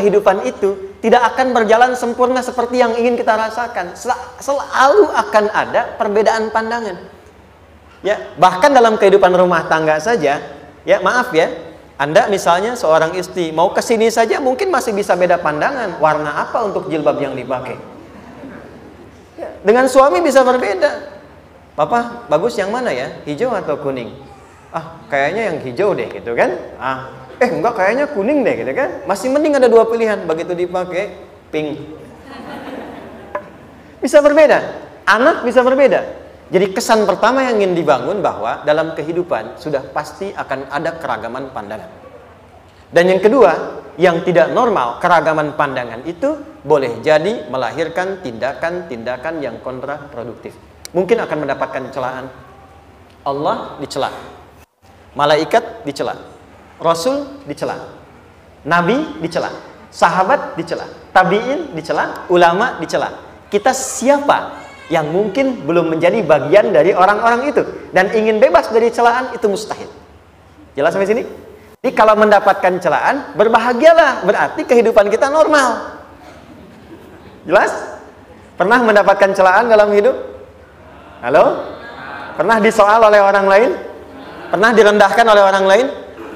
kehidupan itu tidak akan berjalan sempurna seperti yang ingin kita rasakan. Selalu akan ada perbedaan pandangan. Ya, bahkan dalam kehidupan rumah tangga saja, ya maaf ya, Anda misalnya seorang istri mau ke sini saja mungkin masih bisa beda pandangan, warna apa untuk jilbab yang dipakai. Ya, dengan suami bisa berbeda. Papa, bagus yang mana ya? Hijau atau kuning? Ah, kayaknya yang hijau deh gitu kan. Enggak, kayaknya kuning deh gitu kan. Masih mending ada dua pilihan. Begitu dipakai pink. Bisa berbeda. Anak bisa berbeda. Jadi kesan pertama yang ingin dibangun bahwa dalam kehidupan sudah pasti akan ada keragaman pandangan. Dan yang kedua, yang tidak normal, keragaman pandangan itu boleh jadi melahirkan tindakan-tindakan yang kontraproduktif. Mungkin akan mendapatkan celaan. Allah dicela. Malaikat dicela. Rasul dicela, Nabi dicela, sahabat dicela, tabi'in dicela, ulama dicela. Kita siapa yang mungkin belum menjadi bagian dari orang-orang itu dan ingin bebas dari celaan? Itu mustahil. Jelas sampai sini? Jadi kalau mendapatkan celaan, berbahagialah, berarti kehidupan kita normal. Jelas? Pernah mendapatkan celaan dalam hidup? Halo? Pernah disoal oleh orang lain? Pernah direndahkan oleh orang lain?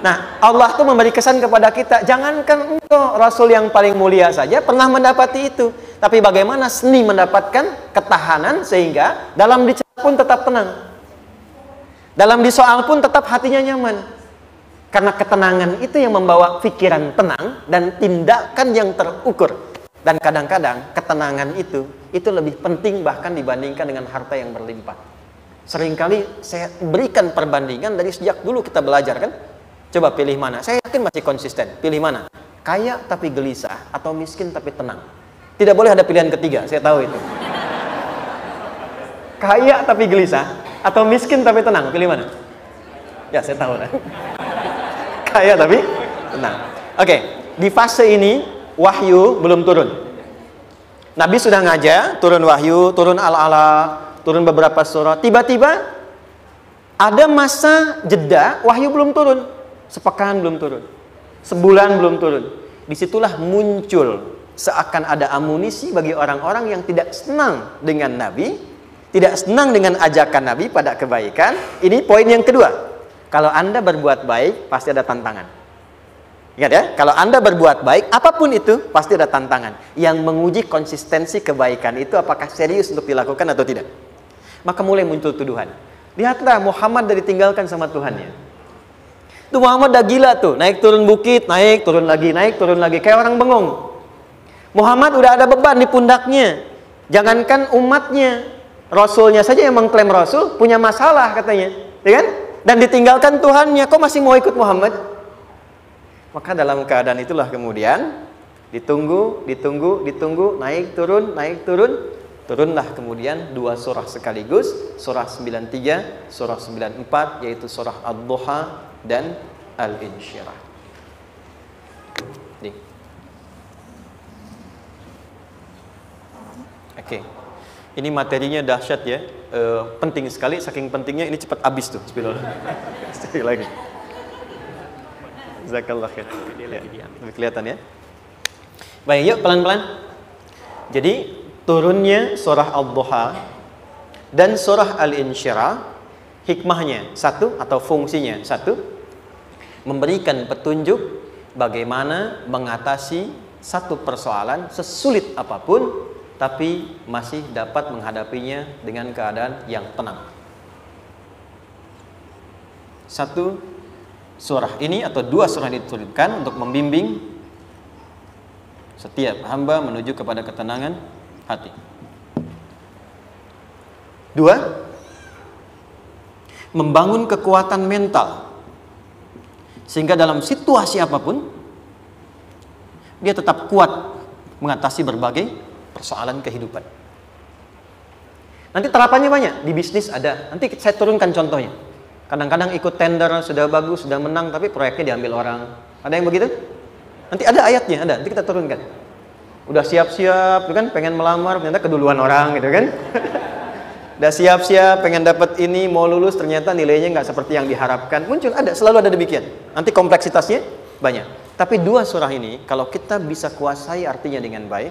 Nah, Allah tuh memberi kesan kepada kita, jangankan engkau Rasul yang paling mulia saja pernah mendapati itu. Tapi bagaimana seni mendapatkan ketahanan sehingga dalam dicela pun tetap tenang. Dalam disoal pun tetap hatinya nyaman. Karena ketenangan itu yang membawa pikiran tenang dan tindakan yang terukur. Dan kadang-kadang ketenangan itu lebih penting bahkan dibandingkan dengan harta yang berlimpah. Seringkali saya berikan perbandingan dari sejak dulu kita belajar kan. Coba pilih mana? Saya yakin masih konsisten. Pilih mana? Kaya tapi gelisah atau miskin tapi tenang? Tidak boleh ada pilihan ketiga, saya tahu itu. Kaya tapi gelisah atau miskin tapi tenang? Pilih mana? Ya, saya tahu. Kaya tapi tenang. Oke, di fase ini wahyu belum turun. Nabi sudah ngajar, turun wahyu, turun al-ala, turun beberapa surah. Tiba-tiba ada masa jeda, wahyu belum turun. Sepekan belum turun, sebulan belum turun. Disitulah muncul seakan ada amunisi bagi orang-orang yang tidak senang dengan Nabi, tidak senang dengan ajakan Nabi pada kebaikan. Ini poin yang kedua. Kalau Anda berbuat baik, pasti ada tantangan. Ingat ya, kalau Anda berbuat baik, apapun itu, pasti ada tantangan. Yang menguji konsistensi kebaikan itu apakah serius untuk dilakukan atau tidak. Maka mulai muncul tuduhan. Lihatlah Muhammad dari ditinggalkan sama Tuhannya. Itu Muhammad dah gila tuh, naik turun bukit, naik turun lagi, kayak orang bengong. Muhammad udah ada beban di pundaknya. Jangankan umatnya, Rasulnya saja yang mengklaim Rasul punya masalah katanya, ya kan? Dan ditinggalkan Tuhannya, kok masih mau ikut Muhammad? Maka dalam keadaan itulah kemudian ditunggu, naik turun, turunlah kemudian dua surah sekaligus, surah 93, surah 94, yaitu surah Ad-Duha dan Al-Insyirah. Nih. Oke. Ini materinya dahsyat ya. Penting sekali, saking pentingnya ini cepat habis tuh. Sekali lagi. Jazakallah khair. Lebih kelihatan ya. Baik, yuk pelan-pelan. Jadi turunnya surah Ad-Duha dan surah Al-Insyirah, hikmahnya satu atau fungsinya satu, memberikan petunjuk bagaimana mengatasi satu persoalan sesulit apapun tapi masih dapat menghadapinya dengan keadaan yang tenang. Satu surah ini atau dua surah ini diturunkan untuk membimbing setiap hamba menuju kepada ketenangan hati. Dua, membangun kekuatan mental sehingga dalam situasi apapun dia tetap kuat mengatasi berbagai persoalan kehidupan. Nanti terapannya banyak, di bisnis ada. Nanti saya turunkan contohnya. Kadang-kadang ikut tender sudah bagus, sudah menang tapi proyeknya diambil orang. Ada yang begitu? Nanti ada ayatnya, ada. Nanti kita turunkan. Udah siap-siap, kan pengen melamar, ternyata keduluan orang gitu kan. Udah siap-siap, pengen dapat ini, mau lulus, ternyata nilainya nggak seperti yang diharapkan. Muncul, ada, selalu ada demikian. Nanti kompleksitasnya banyak. Tapi dua surah ini kalau kita bisa kuasai artinya dengan baik,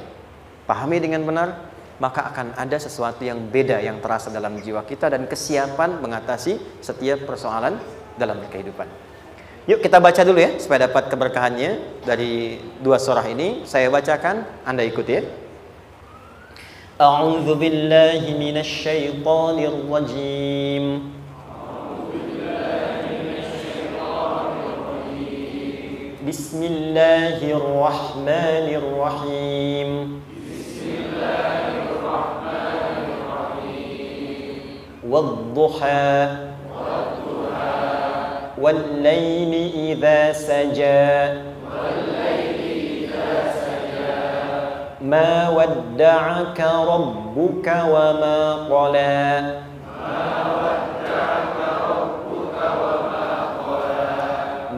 pahami dengan benar, maka akan ada sesuatu yang beda yang terasa dalam jiwa kita dan kesiapan mengatasi setiap persoalan dalam kehidupan. Yuk kita baca dulu ya supaya dapat keberkahannya dari dua surah ini. Saya bacakan, Anda ikuti ya. A'udzu billahi minasy syaithanir rajim. Bismillahirrahmanirrahim. Wadduha wal-laili idza saja ma wadda'aka rabbuka wa ma qala.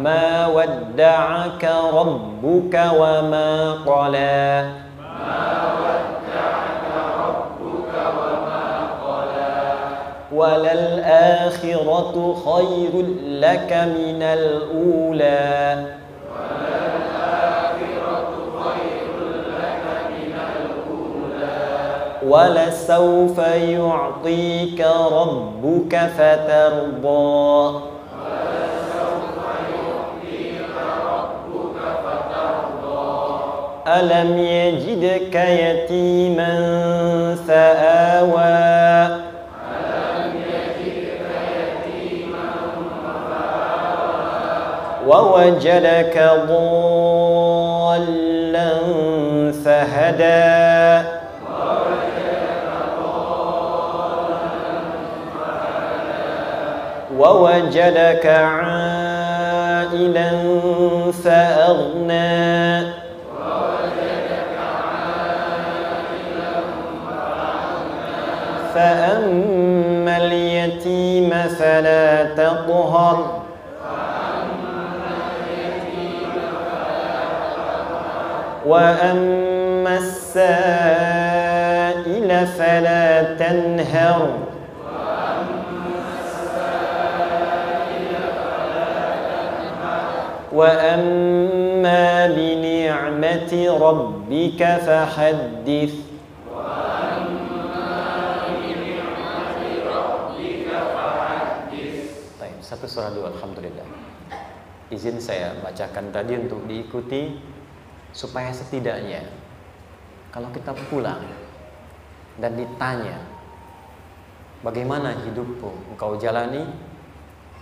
Ma wadda'aka rabbuka wa ma qala. Walal akhiratu khairul laka minal ula. Wala sawfa yu'tika rabbuka fatarda. Alam yajidka yatiman fa'awa. Wa wajadaka dhallan fahada. Wa wajadaka 'ailan fa'aghna. فأما اليتيم فلا تقهر وأما السائل فلا تنهر وأما بنعمة ربك فحدث. Satu surah dua, alhamdulillah. Izin saya bacakan tadi untuk diikuti supaya setidaknya kalau kita pulang dan ditanya bagaimana hidupmu engkau jalani,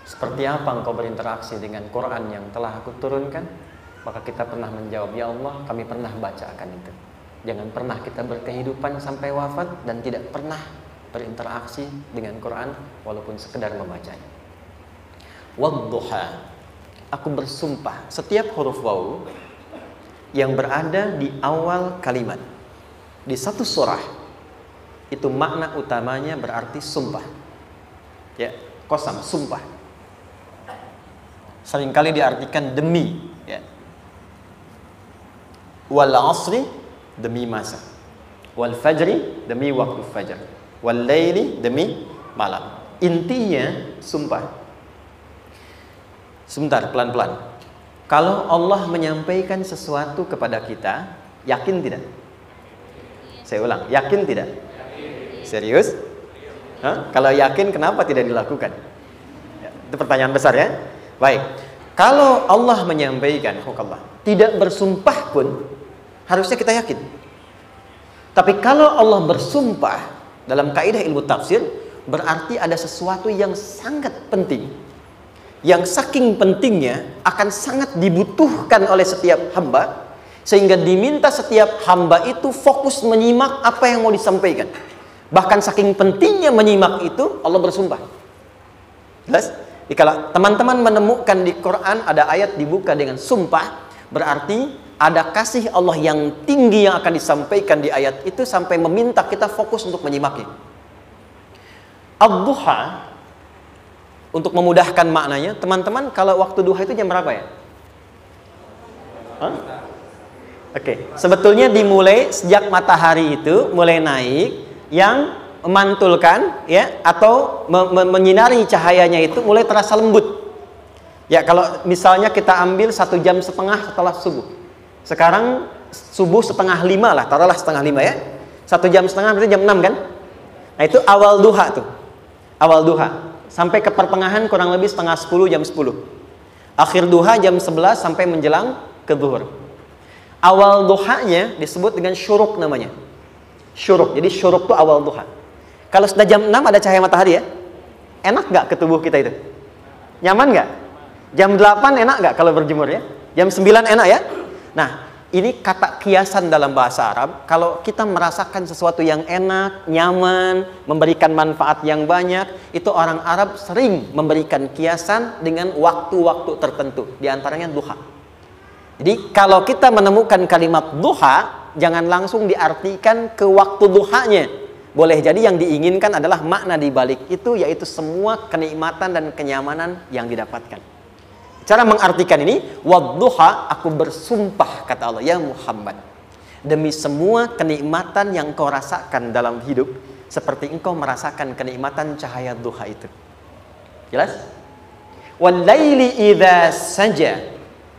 seperti apa engkau berinteraksi dengan Quran yang telah aku turunkan, maka kita pernah menjawab, ya Allah kami pernah baca akan itu. Jangan pernah kita berkehidupan sampai wafat dan tidak pernah berinteraksi dengan Quran walaupun sekedar membacanya. Wadduha, aku bersumpah, setiap huruf waw yang berada di awal kalimat di satu surah itu makna utamanya berarti sumpah. Ya, qasam, sumpah. Seringkali diartikan demi, ya. Wal asri, demi masa. Wal fajri, demi waktu fajar. Wal laili, demi malam. Intinya sumpah. Sebentar, pelan-pelan. Kalau Allah menyampaikan sesuatu kepada kita, yakin tidak? Saya ulang, yakin tidak? Serius? Hah? Kalau yakin, kenapa tidak dilakukan? Ya, itu pertanyaan besar ya. Baik, kalau Allah menyampaikan, tidak bersumpah pun, harusnya kita yakin. Tapi kalau Allah bersumpah, dalam kaidah ilmu tafsir, berarti ada sesuatu yang sangat penting, yang saking pentingnya akan sangat dibutuhkan oleh setiap hamba, sehingga diminta setiap hamba itu fokus menyimak apa yang mau disampaikan. Bahkan saking pentingnya menyimak itu, Allah bersumpah. Jelas? Jadi kalau teman-teman menemukan di Quran ada ayat dibuka dengan sumpah, berarti ada kasih Allah yang tinggi yang akan disampaikan di ayat itu sampai meminta kita fokus untuk menyimaknya. Ad-duha, untuk memudahkan maknanya, teman-teman kalau waktu duha itu jam berapa ya? Oke, sebetulnya dimulai sejak matahari itu mulai naik, yang memantulkan ya atau menyinari cahayanya itu mulai terasa lembut. Ya, kalau misalnya kita ambil 1,5 jam setelah subuh. Sekarang subuh 4:30 lah, taruhlah 4:30 ya. 1,5 jam berarti jam 6 kan? Nah, itu awal duha tuh. Awal duha. Sampai ke pertengahan kurang lebih 9:30, jam 10. Akhir duha jam 11 sampai menjelang ke zuhur. Awal duhanya disebut dengan syuruk namanya. Syuruk. Jadi syuruk tuh awal duha. Kalau sudah jam 6 ada cahaya matahari ya. Enak nggak ke tubuh kita itu? Nyaman nggak? Jam 8 enak nggak kalau berjemur ya? Jam 9 enak ya? Nah, ini kata kiasan dalam bahasa Arab. Kalau kita merasakan sesuatu yang enak, nyaman, memberikan manfaat yang banyak, itu orang Arab sering memberikan kiasan dengan waktu-waktu tertentu. Di antaranya duha. Jadi kalau kita menemukan kalimat duha, jangan langsung diartikan ke waktu duhanya. Boleh jadi yang diinginkan adalah makna di balik itu, yaitu semua kenikmatan dan kenyamanan yang didapatkan. Cara mengartikan ini, wadduha, aku bersumpah, kata Allah, ya Muhammad, demi semua kenikmatan yang kau rasakan dalam hidup, seperti engkau merasakan kenikmatan cahaya duha itu. Jelas? Wal-laili idza saja,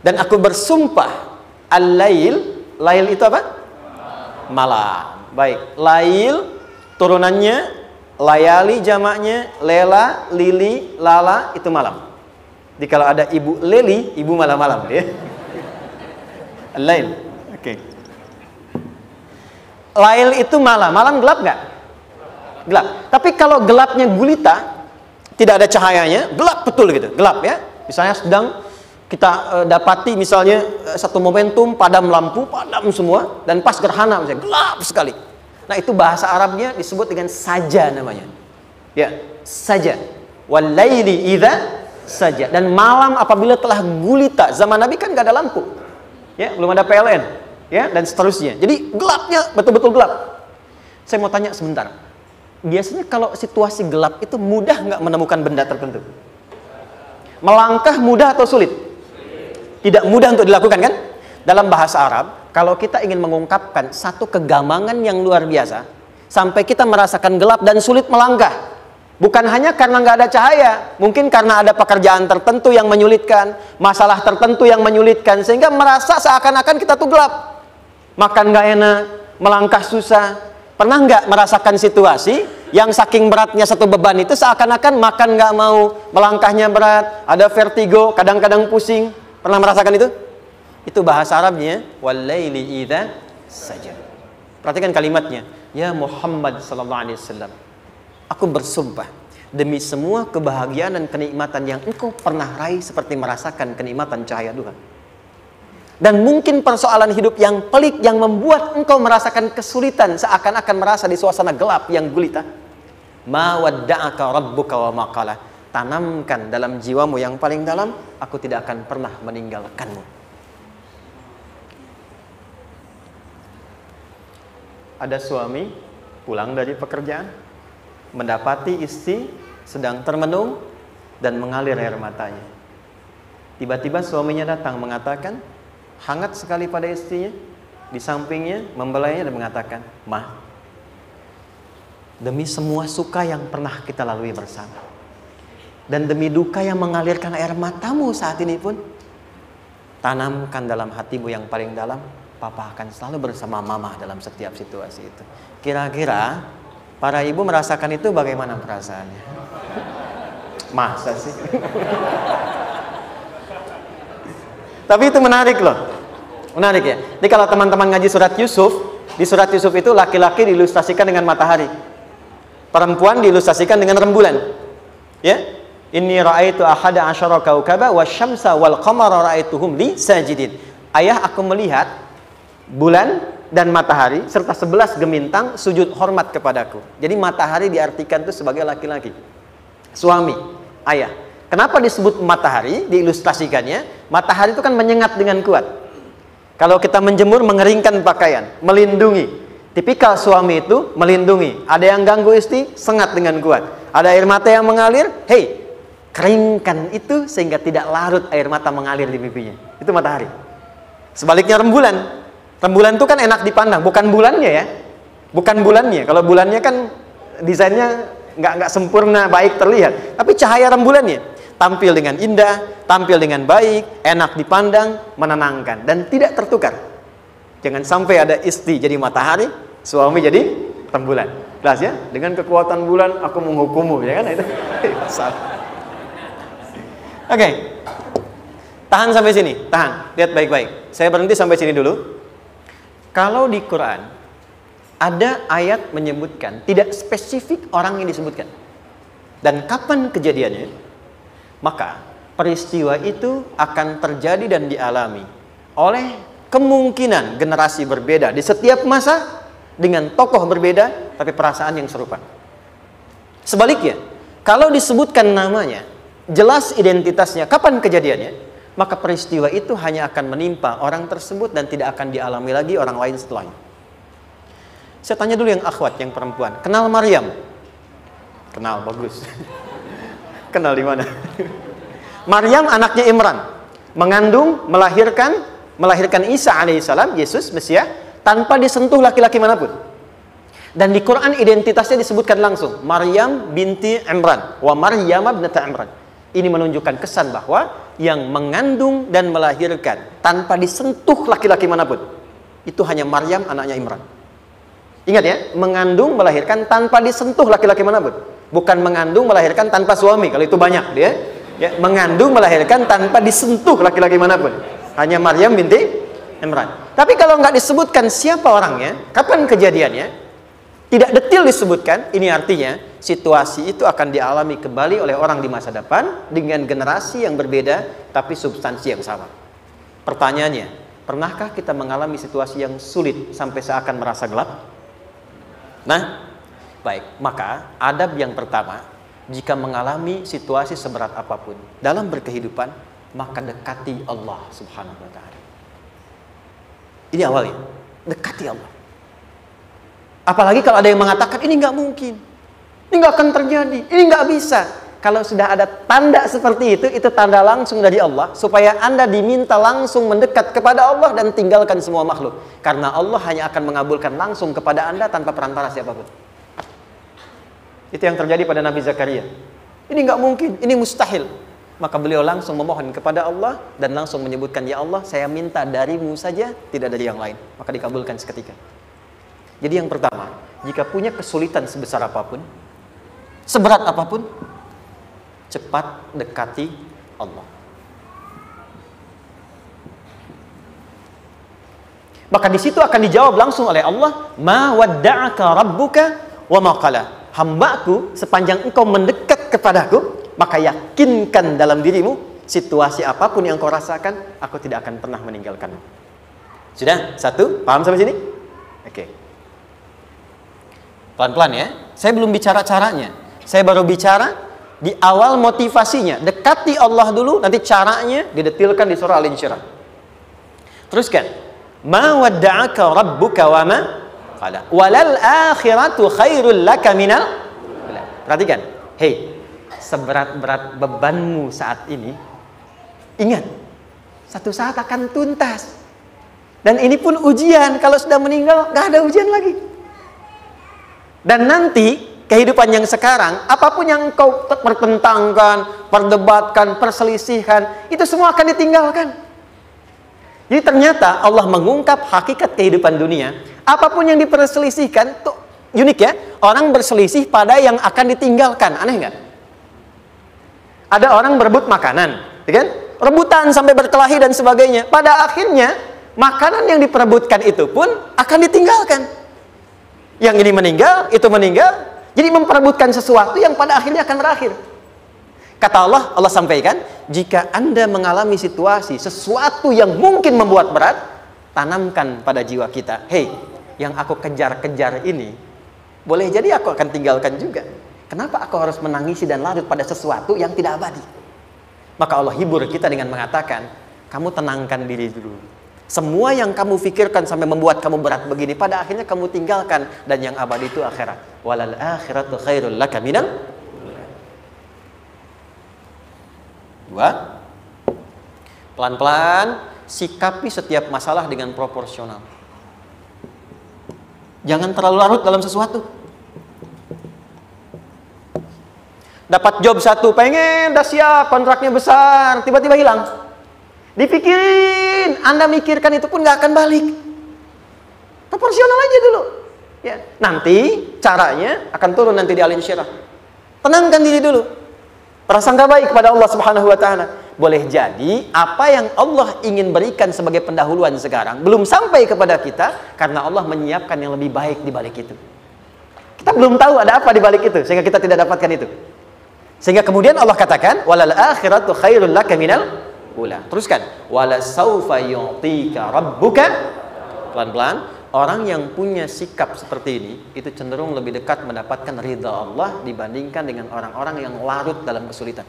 dan aku bersumpah, al-lail, lail itu apa? Malam. Baik, lail turunannya, layali jamaknya, lela, lili, lala, itu malam. Jadi kalau ada ibu leli, ibu malam-malam ya. Lail. Oke. Lail itu malam. Malam gelap nggak? Gelap. Tapi kalau gelapnya gulita, tidak ada cahayanya, gelap betul gitu. Gelap ya. Misalnya sedang kita dapati misalnya satu momentum padam lampu, padam semua, dan pas gerhana misalnya gelap sekali. Nah, itu bahasa Arabnya disebut dengan saja namanya. Ya, saja. Wal laili idza saja. Dan malam apabila telah gulita. Zaman Nabi kan gak ada lampu ya, belum ada PLN ya, dan seterusnya. Jadi gelapnya betul-betul gelap. Saya mau tanya sebentar, biasanya kalau situasi gelap itu mudah nggak menemukan benda tertentu? Melangkah mudah atau sulit? Tidak mudah untuk dilakukan kan? Dalam bahasa Arab, kalau kita ingin mengungkapkan satu kegamangan yang luar biasa, sampai kita merasakan gelap dan sulit melangkah, bukan hanya karena nggak ada cahaya, mungkin karena ada pekerjaan tertentu yang menyulitkan, masalah tertentu yang menyulitkan, sehingga merasa seakan-akan kita tuh gelap. Makan nggak enak, melangkah susah. Pernah nggak merasakan situasi yang saking beratnya satu beban itu seakan-akan makan nggak mau, melangkahnya berat, ada vertigo, kadang-kadang pusing. Pernah merasakan itu? Itu bahasa Arabnya, wal-laili idza saja. Perhatikan kalimatnya, ya Muhammad sallallahu alaihi wasallam, aku bersumpah demi semua kebahagiaan dan kenikmatan yang engkau pernah raih seperti merasakan kenikmatan cahaya duha. Dan mungkin persoalan hidup yang pelik yang membuat engkau merasakan kesulitan seakan-akan merasa di suasana gelap yang gulita. Ma wadda'aka rabbuka wa ma qala. Tanamkan dalam jiwamu yang paling dalam, aku tidak akan pernah meninggalkanmu. Ada suami pulang dari pekerjaan, mendapati istri sedang termenung dan mengalir air matanya. Tiba-tiba suaminya datang mengatakan, hangat sekali pada istrinya, di sampingnya, membelainya dan mengatakan, "Ma, demi semua suka yang pernah kita lalui bersama, dan demi duka yang mengalirkan air matamu saat ini pun, tanamkan dalam hatimu yang paling dalam, Papa akan selalu bersama Mama dalam setiap situasi itu." Kira-kira para ibu merasakan itu bagaimana perasaannya? Masa sih? Tapi itu menarik loh. Menarik ya. Jadi kalau teman-teman ngaji surat Yusuf, di surat Yusuf itu laki-laki diilustrasikan dengan matahari, perempuan diilustrasikan dengan rembulan. Ya. Inni ra'aitu ahada asyara kaukaba wasyamsa wal qamara ra'aituhum li sajidin. Ayah, aku melihat bulan dan matahari serta 11 gemintang sujud hormat kepadaku. Jadi matahari diartikan itu sebagai laki-laki, suami, ayah. Kenapa disebut matahari? Diilustrasikannya, matahari itu kan menyengat dengan kuat. Kalau kita menjemur, mengeringkan pakaian, melindungi. Tipikal suami itu melindungi. Ada yang ganggu istri, sengat dengan kuat. Ada air mata yang mengalir, hei, keringkan itu sehingga tidak larut air mata mengalir di pipinya. Itu matahari. Sebaliknya rembulan. Rembulan itu kan enak dipandang, bukan bulannya ya. Bukan bulannya. Kalau bulannya kan desainnya nggak sempurna, baik terlihat. Tapi cahaya rembulannya. tampil dengan indah, tampil dengan baik, enak dipandang, menenangkan, dan tidak tertukar. Jangan sampai ada istri jadi matahari, suami jadi rembulan. Jelas ya? Dengan kekuatan bulan aku menghukummu, ya kan? Itu salah. Oke. Tahan sampai sini, tahan. Lihat baik-baik. Saya berhenti sampai sini dulu. Kalau di Quran ada ayat menyebutkan, tidak spesifik orang yang disebutkan dan kapan kejadiannya, maka peristiwa itu akan terjadi dan dialami oleh kemungkinan generasi berbeda di setiap masa dengan tokoh berbeda tapi perasaan yang serupa. Sebaliknya, kalau disebutkan namanya, jelas identitasnya, kapan kejadiannya, maka peristiwa itu hanya akan menimpa orang tersebut dan tidak akan dialami lagi orang lain setelahnya. Saya tanya dulu yang akhwat, yang perempuan, kenal Maryam? Kenal, bagus. Kenal di mana? Maryam anaknya Imran, mengandung, melahirkan Isa alaihissalam, Yesus Mesias, tanpa disentuh laki-laki manapun. Dan di Quran identitasnya disebutkan langsung, Maryam binti Imran, wa Maryam ibnata Imran. Ini menunjukkan kesan bahwa yang mengandung dan melahirkan tanpa disentuh laki-laki manapun, itu hanya Maryam anaknya Imran. Ingat ya, mengandung, melahirkan tanpa disentuh laki-laki manapun. Bukan mengandung, melahirkan tanpa suami, kalau itu banyak dia. Ya, mengandung, melahirkan tanpa disentuh laki-laki manapun. Hanya Maryam binti Imran. Tapi kalau nggak disebutkan siapa orangnya, kapan kejadiannya, tidak detail disebutkan, ini artinya situasi itu akan dialami kembali oleh orang di masa depan dengan generasi yang berbeda tapi substansi yang sama. Pertanyaannya, pernahkah kita mengalami situasi yang sulit sampai seakan merasa gelap? Nah, baik, maka adab yang pertama, jika mengalami situasi seberat apapun dalam berkehidupan, maka dekati Allah Subhanahu wa ta'ala. Ini awalnya, dekati Allah. Apalagi kalau ada yang mengatakan ini nggak mungkin, ini nggak akan terjadi, ini nggak bisa. Kalau sudah ada tanda seperti itu tanda langsung dari Allah supaya Anda diminta langsung mendekat kepada Allah dan tinggalkan semua makhluk. Karena Allah hanya akan mengabulkan langsung kepada Anda tanpa perantara siapapun. Itu yang terjadi pada Nabi Zakaria. Ini nggak mungkin, ini mustahil. Maka beliau langsung memohon kepada Allah dan langsung menyebutkan, ya Allah, saya minta darimu saja, tidak dari yang lain. Maka dikabulkan seketika. Jadi yang pertama, jika punya kesulitan sebesar apapun, seberat apapun, cepat dekati Allah. Maka di situ akan dijawab langsung oleh Allah, ma wadda'aka rabbuka wa ma qala. Hambaku, sepanjang engkau mendekat kepadaku, maka yakinkan dalam dirimu, situasi apapun yang kau rasakan, aku tidak akan pernah meninggalkanmu. Sudah? Satu? Paham sampai sini? Oke. Pelan-pelan ya. Saya belum bicara caranya. Saya baru bicara di awal motivasinya. Dekati Allah dulu, nanti caranya didetilkan di surah Al-Insyirah. Teruskan. Ma wadda'aka rabbuka wa ma qala. Walal akhiratu khairul laka minal. Perhatikan. Hei, seberat-berat bebanmu saat ini, ingat, satu saat akan tuntas. Dan ini pun ujian. Kalau sudah meninggal, gak ada ujian lagi. Dan nanti kehidupan yang sekarang, apapun yang kau pertentangkan, perdebatkan, perselisihkan, itu semua akan ditinggalkan. Jadi ternyata Allah mengungkap hakikat kehidupan dunia. Apapun yang diperselisihkan, tuh unik ya. Orang berselisih pada yang akan ditinggalkan. Aneh nggak? Ada orang berebut makanan, ya kan? Rebutan sampai berkelahi dan sebagainya. Pada akhirnya, makanan yang diperebutkan itu pun akan ditinggalkan. Yang ini meninggal, itu meninggal. Jadi memperebutkan sesuatu yang pada akhirnya akan berakhir. Kata Allah, Allah sampaikan, jika Anda mengalami situasi, sesuatu yang mungkin membuat berat, tanamkan pada jiwa kita, hei, yang aku kejar-kejar ini, boleh jadi aku akan tinggalkan juga. Kenapa aku harus menangisi dan larut pada sesuatu yang tidak abadi? Maka Allah hibur kita dengan mengatakan, kamu tenangkan diri dulu. Semua yang kamu pikirkan sampai membuat kamu berat begini, pada akhirnya kamu tinggalkan. Dan yang abadi itu akhirat. Walal akhiratu khairul laka minal. Dua, pelan-pelan sikapi setiap masalah dengan proporsional. Jangan terlalu larut dalam sesuatu. Dapat job satu, pengen, dah siap, kontraknya besar, tiba-tiba hilang. Dipikirin, Anda mikirkan itu pun nggak akan balik. Proporsional aja dulu. Ya, nanti caranya akan turun nanti di alim syirah. Tenangkan diri dulu. Prasangka baik kepada Allah Subhanahu wa taala. Boleh jadi apa yang Allah ingin berikan sebagai pendahuluan sekarang belum sampai kepada kita karena Allah menyiapkan yang lebih baik di balik itu. Kita belum tahu ada apa di balik itu sehingga kita tidak dapatkan itu. Sehingga kemudian Allah katakan walal akhiratu khairul laka minal ula. Teruskan wala saufa yu'tika rabbuka. Pelan-pelan. Orang yang punya sikap seperti ini itu cenderung lebih dekat mendapatkan ridha Allah dibandingkan dengan orang-orang yang larut dalam kesulitan.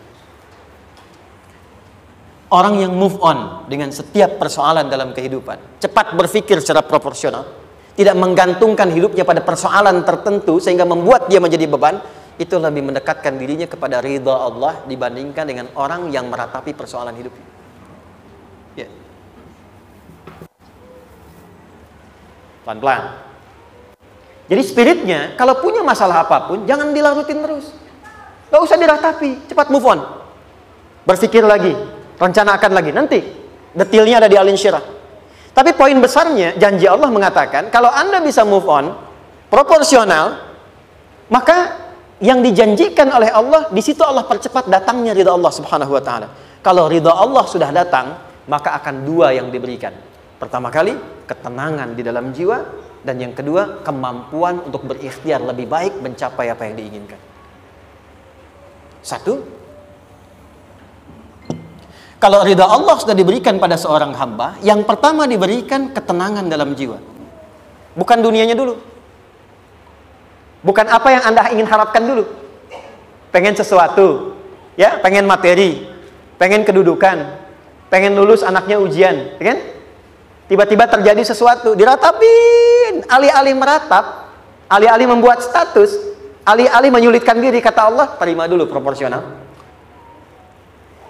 Orang yang move on dengan setiap persoalan dalam kehidupan, cepat berpikir secara proporsional, tidak menggantungkan hidupnya pada persoalan tertentu sehingga membuat dia menjadi beban, itu lebih mendekatkan dirinya kepada ridha Allah dibandingkan dengan orang yang meratapi persoalan hidupnya. Ya. Pelan-pelan. Jadi spiritnya, kalau punya masalah apapun, jangan dilarutin terus. Gak usah diratapi, cepat move on. Berpikir lagi, rencanakan lagi. Nanti, detailnya ada di Al Insyirah. Tapi poin besarnya, janji Allah mengatakan, kalau Anda bisa move on, proporsional, maka yang dijanjikan oleh Allah, di situ Allah percepat datangnya ridha Allah Subhanahu wa taala. Kalau ridha Allah sudah datang, maka akan dua yang diberikan. Pertama kali, ketenangan di dalam jiwa, dan yang kedua, kemampuan untuk berikhtiar lebih baik mencapai apa yang diinginkan. Satu, kalau ridha Allah sudah diberikan pada seorang hamba, yang pertama diberikan ketenangan dalam jiwa. Bukan dunianya dulu. Bukan apa yang Anda ingin harapkan dulu. Pengen sesuatu, ya, pengen materi, pengen kedudukan, pengen lulus anaknya ujian, ya kan? Tiba-tiba terjadi sesuatu, diratapin, alih-alih meratap, alih-alih membuat status, alih-alih menyulitkan diri, kata Allah, terima dulu proporsional.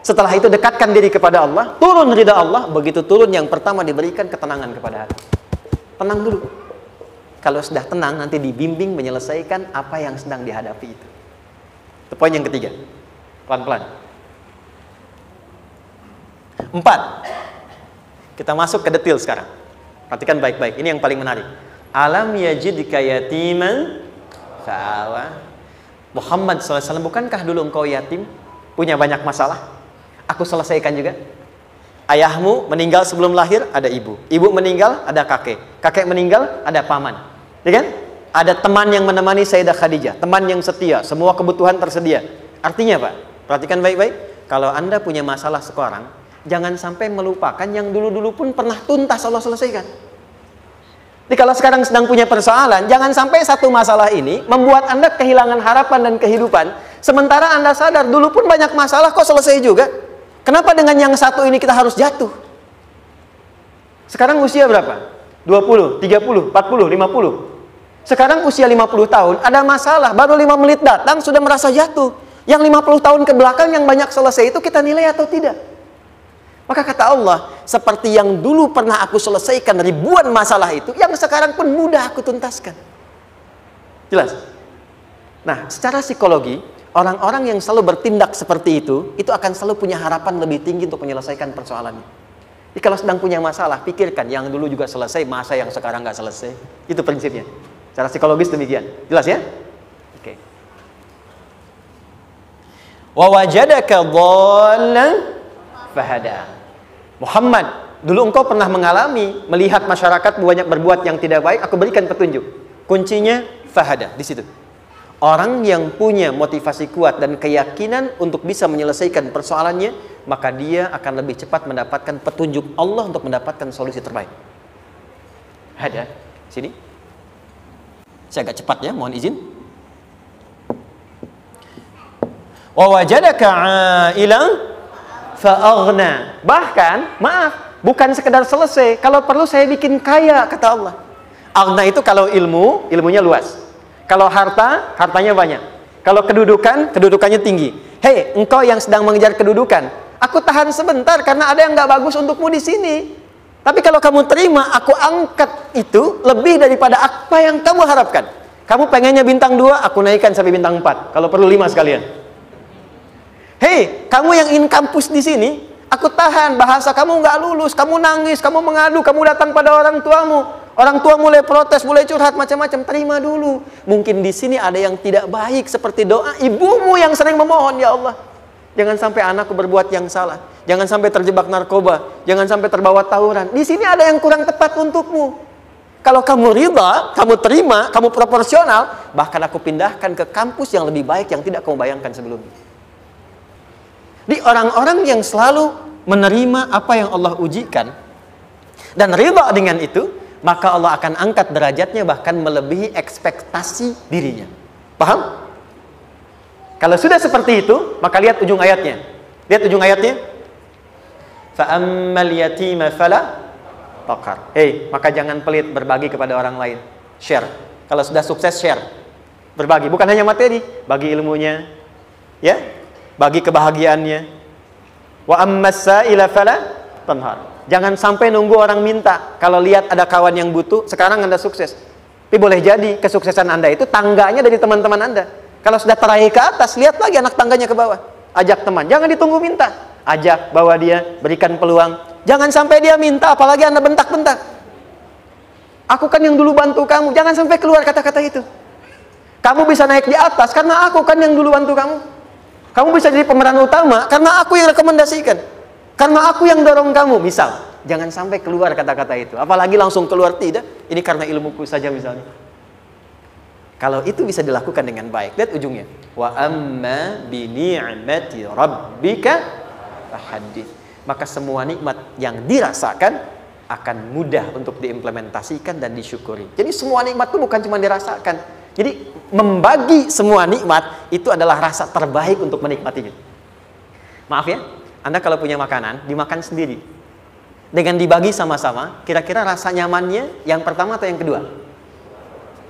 Setelah itu dekatkan diri kepada Allah, turun ridha Allah, begitu turun yang pertama diberikan ketenangan kepada hati. Tenang dulu. Kalau sudah tenang, nanti dibimbing menyelesaikan apa yang sedang dihadapi itu. Itu poin yang ketiga. Pelan-pelan. 4. Kita masuk ke detail sekarang. Perhatikan baik-baik. Ini yang paling menarik. Alam yajidka yatiman fa'awa. Muhammad SAW, bukankah dulu engkau yatim? Punya banyak masalah? Aku selesaikan juga. Ayahmu meninggal sebelum lahir, ada ibu. Ibu meninggal, ada kakek. Kakek meninggal, ada paman. Ya kan? Ada teman yang menemani Sayyidah Khadijah. Teman yang setia. Semua kebutuhan tersedia. Artinya Pak, perhatikan baik-baik. Kalau Anda punya masalah sekarang, jangan sampai melupakan yang dulu-dulu pun pernah tuntas Allah selesaikan. Jadi kalau sekarang sedang punya persoalan, jangan sampai satu masalah ini membuat Anda kehilangan harapan dan kehidupan. Sementara Anda sadar, dulu pun banyak masalah kok selesai juga. Kenapa dengan yang satu ini kita harus jatuh? Sekarang usia berapa? 20, 30, 40, 50. Sekarang usia 50 tahun, ada masalah, baru 5 menit datang sudah merasa jatuh. Yang 50 tahun ke belakang yang banyak selesai itu kita nilai atau tidak? Maka kata Allah, seperti yang dulu pernah aku selesaikan ribuan masalah itu, yang sekarang pun mudah aku tuntaskan. Jelas? Nah, secara psikologi, orang-orang yang selalu bertindak seperti itu akan selalu punya harapan lebih tinggi untuk menyelesaikan persoalannya. Jadi kalau sedang punya masalah, pikirkan yang dulu juga selesai, masa yang sekarang nggak selesai. Itu prinsipnya. Secara psikologis demikian. Jelas ya? Oke. Wa wajadaka dhallan fahada. Muhammad, dulu engkau pernah mengalami melihat masyarakat banyak berbuat yang tidak baik, aku berikan petunjuk. Kuncinya fahada di situ. Orang yang punya motivasi kuat dan keyakinan untuk bisa menyelesaikan persoalannya, maka dia akan lebih cepat mendapatkan petunjuk Allah untuk mendapatkan solusi terbaik. Ada sini. Saya agak cepat ya, mohon izin. Wa wajadaka 'ailan fa'aghna. Bahkan, maaf, bukan sekedar selesai, kalau perlu saya bikin kaya, kata Allah. Aghna itu kalau ilmu, ilmunya luas. Kalau harta, hartanya banyak. Kalau kedudukan, kedudukannya tinggi. Hei, engkau yang sedang mengejar kedudukan, aku tahan sebentar karena ada yang nggak bagus untukmu di sini. Tapi kalau kamu terima, aku angkat itu lebih daripada apa yang kamu harapkan. Kamu pengennya bintang 2, aku naikkan sampai bintang 4. Kalau perlu 5 sekalian. Hei, kamu yang ingin kampus di sini, aku tahan, bahasa kamu nggak lulus, kamu nangis, kamu mengadu, kamu datang pada orang tuamu. Orang tua mulai protes, mulai curhat, macam-macam. Terima dulu. Mungkin di sini ada yang tidak baik, seperti doa ibumu yang sering memohon, ya Allah, jangan sampai anakku berbuat yang salah. Jangan sampai terjebak narkoba. Jangan sampai terbawa tawuran. Di sini ada yang kurang tepat untukmu. Kalau kamu ridha, kamu terima, kamu proporsional, bahkan aku pindahkan ke kampus yang lebih baik yang tidak kamu bayangkan sebelumnya. Di orang-orang yang selalu menerima apa yang Allah ujikan dan ridha dengan itu, maka Allah akan angkat derajatnya bahkan melebihi ekspektasi dirinya. Paham? Kalau sudah seperti itu, maka lihat ujung ayatnya. Lihat ujung ayatnya. Fa'ammal yatima fala taqhar. Hei, maka jangan pelit berbagi kepada orang lain. Share. Kalau sudah sukses, share. Berbagi, bukan hanya materi, bagi ilmunya, ya, bagi kebahagiaannya. Wa ammas sa'ila fala tanhar. Jangan sampai nunggu orang minta. Kalau lihat ada kawan yang butuh, sekarang Anda sukses. Tapi boleh jadi kesuksesan Anda itu tangganya dari teman-teman Anda. Kalau sudah teraih ke atas, lihat lagi anak tangganya ke bawah. Ajak teman, jangan ditunggu minta. Ajak, bawa dia, berikan peluang. Jangan sampai dia minta, apalagi Anda bentak-bentak. Aku kan yang dulu bantu kamu. Jangan sampai keluar kata-kata itu. Kamu bisa naik di atas karena aku kan yang dulu bantu kamu. Kamu bisa jadi pemeran utama karena aku yang rekomendasikan. Karena aku yang dorong kamu, misal. Jangan sampai keluar kata-kata itu. Apalagi langsung keluar, tidak. Ini karena ilmuku saja misalnya. Kalau itu bisa dilakukan dengan baik. Lihat ujungnya. Wa amma bi ni'mati rabbika fahaddits. Maka semua nikmat yang dirasakan akan mudah untuk diimplementasikan dan disyukuri. Jadi semua nikmat itu bukan cuma dirasakan. Jadi membagi semua nikmat itu adalah rasa terbaik untuk menikmatinya. Maaf ya, Anda kalau punya makanan, dimakan sendiri. Dengan dibagi sama-sama, kira-kira rasa nyamannya yang pertama atau yang kedua?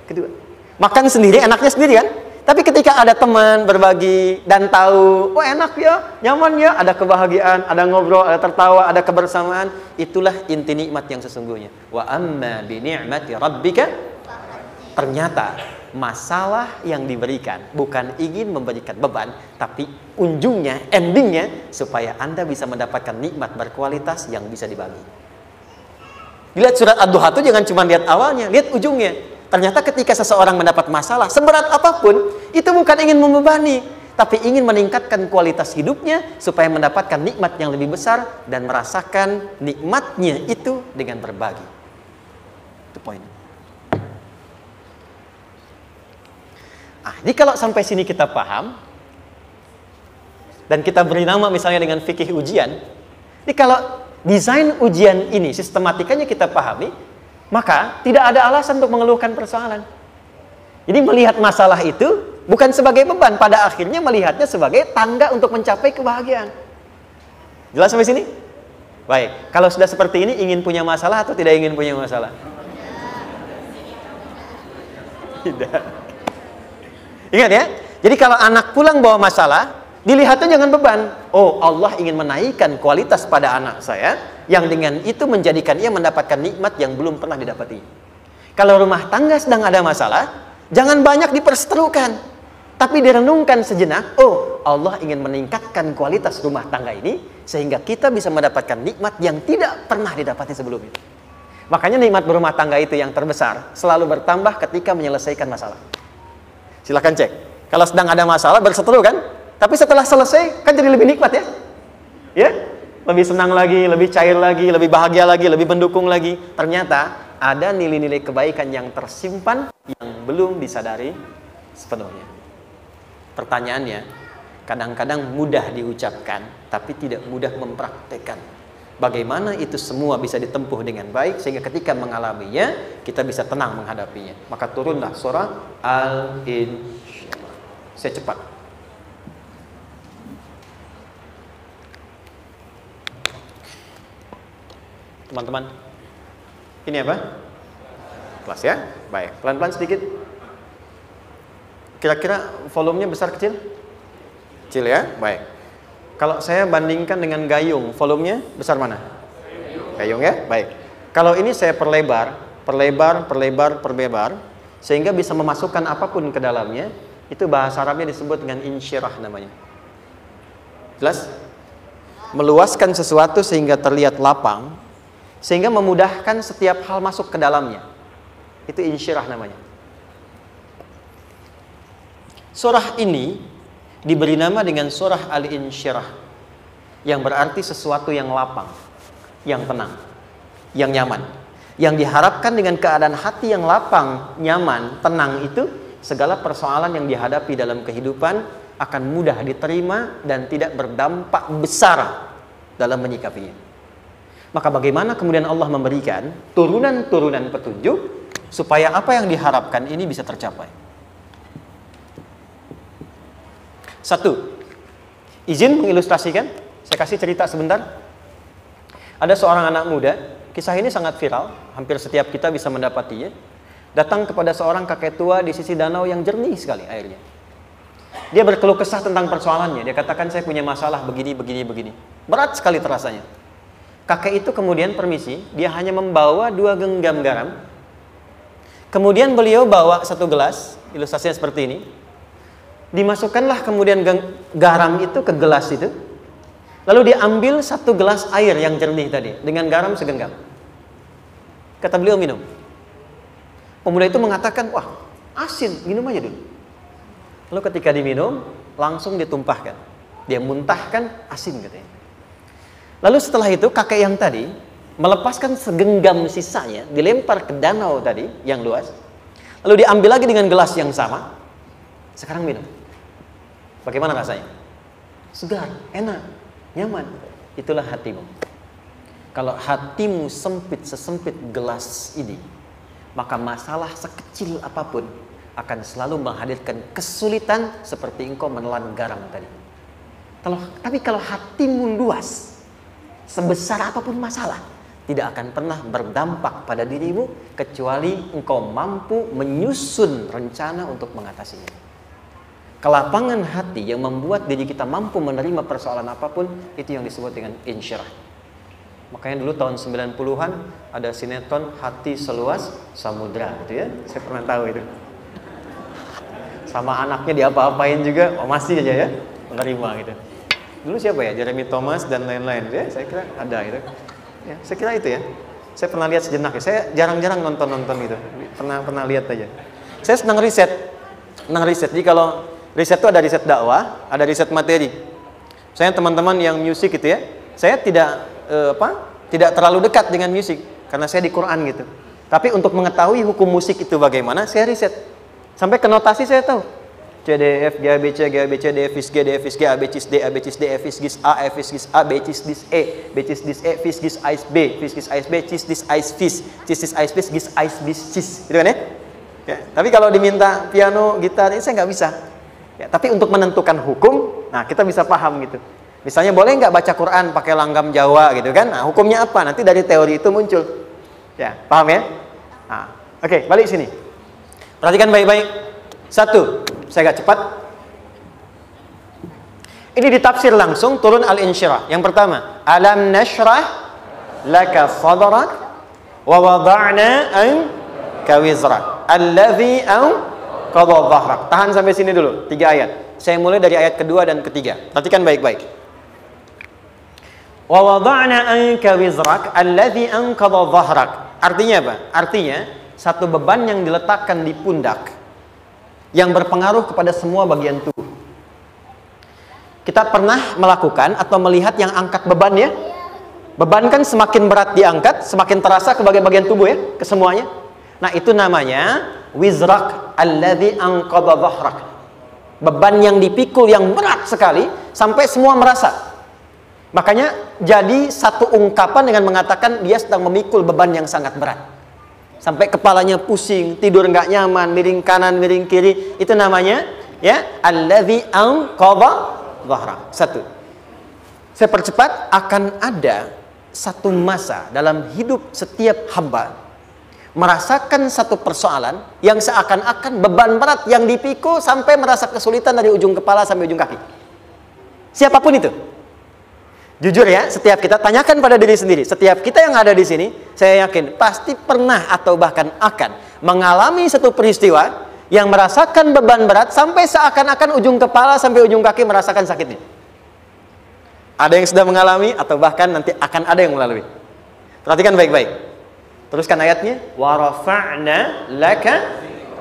Kedua. Makan sendiri, enaknya sendiri kan? Tapi ketika ada teman berbagi dan tahu, oh enak ya, nyaman ya, ada kebahagiaan, ada ngobrol, ada tertawa, ada kebersamaan, itulah inti nikmat yang sesungguhnya. Wa amma bi ni'mati rabbika. Ternyata masalah yang diberikan bukan ingin memberikan beban, tapi ujungnya, endingnya, supaya Anda bisa mendapatkan nikmat berkualitas yang bisa dibagi. Lihat surat Ad-Duha itu jangan cuma lihat awalnya, lihat ujungnya. Ternyata ketika seseorang mendapat masalah, seberat apapun, itu bukan ingin membebani, tapi ingin meningkatkan kualitas hidupnya, supaya mendapatkan nikmat yang lebih besar, dan merasakan nikmatnya itu dengan berbagi. Itu poinnya. Jadi kalau sampai sini kita paham dan kita beri nama misalnya dengan fikih ujian. Jadi kalau desain ujian ini sistematikanya kita pahami, maka tidak ada alasan untuk mengeluhkan persoalan. Jadi melihat masalah itu bukan sebagai beban, pada akhirnya melihatnya sebagai tangga untuk mencapai kebahagiaan. Jelas sampai sini? Baik, kalau sudah seperti ini, ingin punya masalah atau tidak ingin punya masalah? Tidak. Ingat ya, jadi kalau anak pulang bawa masalah, dilihatnya jangan beban. Oh, Allah ingin menaikkan kualitas pada anak saya, yang dengan itu menjadikan ia mendapatkan nikmat yang belum pernah didapati. Kalau rumah tangga sedang ada masalah, jangan banyak diperseterukan, tapi direnungkan sejenak. Oh, Allah ingin meningkatkan kualitas rumah tangga ini, sehingga kita bisa mendapatkan nikmat yang tidak pernah didapati sebelumnya. Makanya nikmat berumah tangga itu yang terbesar, selalu bertambah ketika menyelesaikan masalah. Silahkan cek. Kalau sedang ada masalah berseteru kan, tapi setelah selesai kan jadi lebih nikmat ya. Ya, lebih senang lagi, lebih cair lagi, lebih bahagia lagi, lebih mendukung lagi. Ternyata ada nilai-nilai kebaikan yang tersimpan yang belum disadari sepenuhnya. Pertanyaannya, kadang-kadang mudah diucapkan tapi tidak mudah mempraktekkan. Bagaimana itu semua bisa ditempuh dengan baik sehingga ketika mengalaminya kita bisa tenang menghadapinya. Maka turunlah surah Al-Insyirah. Saya cepat. Teman-teman, ini apa? Kelas ya? Baik, pelan-pelan sedikit. Kira-kira volumenya besar kecil? Kecil ya? Baik. Kalau saya bandingkan dengan gayung, volumenya besar mana? Gayung ya? Baik. Kalau ini saya perlebar, sehingga bisa memasukkan apapun ke dalamnya, itu bahasa Arabnya disebut dengan insyirah namanya. Jelas? Meluaskan sesuatu sehingga terlihat lapang, sehingga memudahkan setiap hal masuk ke dalamnya. Itu insyirah namanya. Surah ini diberi nama dengan surah Al-Insyirah, yang berarti sesuatu yang lapang, yang tenang, yang nyaman. Yang diharapkan dengan keadaan hati yang lapang, nyaman, tenang itu, segala persoalan yang dihadapi dalam kehidupan akan mudah diterima dan tidak berdampak besar dalam menyikapinya. Maka bagaimana kemudian Allah memberikan turunan-turunan petunjuk supaya apa yang diharapkan ini bisa tercapai? Satu, izin mengilustrasikan. Saya kasih cerita sebentar. Ada seorang anak muda, kisah ini sangat viral, hampir setiap kita bisa mendapatinya. Datang kepada seorang kakek tua di sisi danau yang jernih sekali airnya. Dia berkeluh kesah tentang persoalannya. Dia katakan, saya punya masalah begini. Berat sekali terasanya. Kakek itu kemudian permisi, dia hanya membawa 2 genggam garam. Kemudian beliau bawa 1 gelas, ilustrasinya seperti ini. Dimasukkanlah kemudian garam itu ke gelas itu. Lalu diambil 1 gelas air yang jernih tadi dengan garam segenggam. Kata beliau, minum. Pemuda itu mengatakan, wah asin, minum aja dulu. Lalu ketika diminum, langsung ditumpahkan. Dia muntahkan, asin katanya. Lalu setelah itu kakek yang tadi melepaskan segenggam sisanya, dilempar ke danau tadi yang luas. Lalu diambil lagi dengan gelas yang sama. Sekarang minum. Bagaimana rasanya? Segar, enak, nyaman. Itulah hatimu. Kalau hatimu sempit sesempit gelas ini, maka masalah sekecil apapun akan selalu menghadirkan kesulitan seperti engkau menelan garam tadi. Tapi kalau hatimu luas, sebesar apapun masalah, tidak akan pernah berdampak pada dirimu kecuali engkau mampu menyusun rencana untuk mengatasinya. Kelapangan hati yang membuat diri kita mampu menerima persoalan apapun, itu yang disebut dengan insyirah. Makanya dulu tahun 90-an ada sinetron Hati Seluas Samudra gitu ya. Saya pernah tahu itu. Sama anaknya diapa-apain juga, oh masih aja ya menerima gitu. Dulu siapa ya? Jeremy Thomas dan lain-lain ya. Saya kira ada itu. Ya, saya kira itu ya. Saya pernah lihat sejenak ya. Saya jarang-jarang nonton itu. Pernah lihat aja. Saya senang riset. Jadi kalau riset itu ada riset dakwah, ada riset materi. Saya teman-teman yang musik gitu ya. Saya tidak terlalu dekat dengan musik karena saya di Quran gitu. Tapi untuk mengetahui hukum musik itu bagaimana, saya riset. Sampai ke notasi saya tahu. C, D, F, G, A, B, C, G, A, B, C, D, F, G, D, F, G, A, B, C, D, A, B, C, D, F, G, A, F, G, A, B, C, D, E, B, C, D, E, F, G, A, B, F, G, A, B, C, D, A, F, G, A, B, C, A, B, C, gitu kan ya? Ya, tapi kalau diminta piano, gitar, ini saya nggak bisa. Ya, tapi untuk menentukan hukum, nah kita bisa paham gitu. Misalnya boleh nggak baca Quran pakai langgam Jawa gitu kan? Nah hukumnya apa? Nanti dari teori itu muncul. Ya, paham ya? Nah, oke, balik sini. Perhatikan baik-baik. 1, saya agak cepat. Ini ditafsir langsung turun Al-Insyirah. Yang pertama, alam nashrah laka sadrak wa wada'na anka wizrak alladhi anqadha dhahrak. Tahan sampai sini dulu, 3 ayat. Saya mulai dari ayat kedua dan ketiga. Perhatikan baik-baik. Wa wada'na anka wizrak alladhi anqadha dhahrak. Artinya apa? Artinya satu beban yang diletakkan di pundak yang berpengaruh kepada semua bagian tubuh. Kita pernah melakukan atau melihat yang angkat beban ya? Beban kan semakin berat diangkat, semakin terasa ke bagian-bagian tubuh ya, ke semuanya. Nah, itu namanya wizrak alladzi anqadha dhahrak. Beban yang dipikul yang berat sekali sampai semua merasa. Makanya jadi satu ungkapan dengan mengatakan dia sedang memikul beban yang sangat berat. Sampai kepalanya pusing, tidur nggak nyaman, miring kanan, miring kiri. Itu namanya ya alladzi anqadha dhahrak. 1. Saya percepat, akan ada satu masa dalam hidup setiap hamba merasakan satu persoalan yang seakan-akan beban berat yang dipikul sampai merasa kesulitan dari ujung kepala sampai ujung kaki. Siapapun itu. Jujur ya, setiap kita tanyakan pada diri sendiri. Setiap kita yang ada di sini, saya yakin pasti pernah atau bahkan akan mengalami satu peristiwa yang merasakan beban berat sampai seakan-akan ujung kepala sampai ujung kaki merasakan sakitnya. Ada yang sudah mengalami atau bahkan nanti akan ada yang melalui. Perhatikan baik-baik. Teruskan ayatnya. Wa rafa'na laka.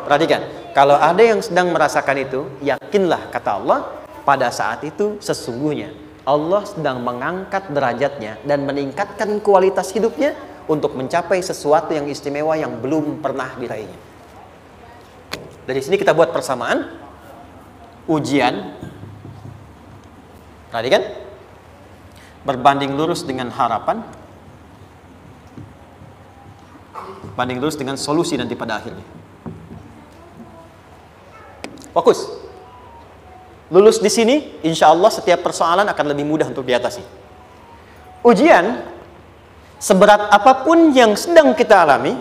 Perhatikan. Kalau ada yang sedang merasakan itu, yakinlah kata Allah, pada saat itu sesungguhnya Allah sedang mengangkat derajatnya dan meningkatkan kualitas hidupnya untuk mencapai sesuatu yang istimewa yang belum pernah diraihnya. Dari sini kita buat persamaan. Ujian, perhatikan, berbanding lurus dengan harapan, banding lurus dengan solusi nanti pada akhirnya. Fokus. Lulus di sini, insya Allah setiap persoalan akan lebih mudah untuk diatasi. Ujian, seberat apapun yang sedang kita alami,